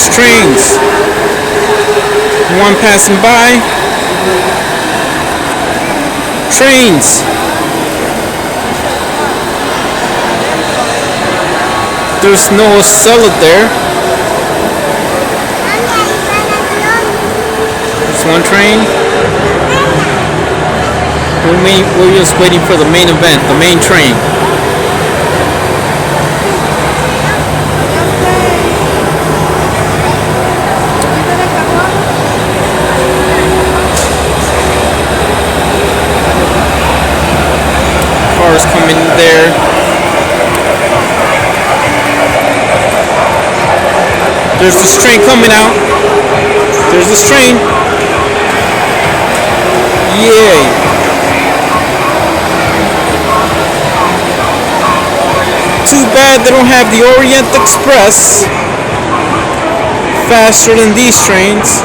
There's trains. One passing by. Trains. There's no Acela there. There's one train. We're just waiting for the main event, the main train. Cars coming there. There's this train coming out. There's this train. Yay. Too bad they don't have the Orient Express. Faster than these trains.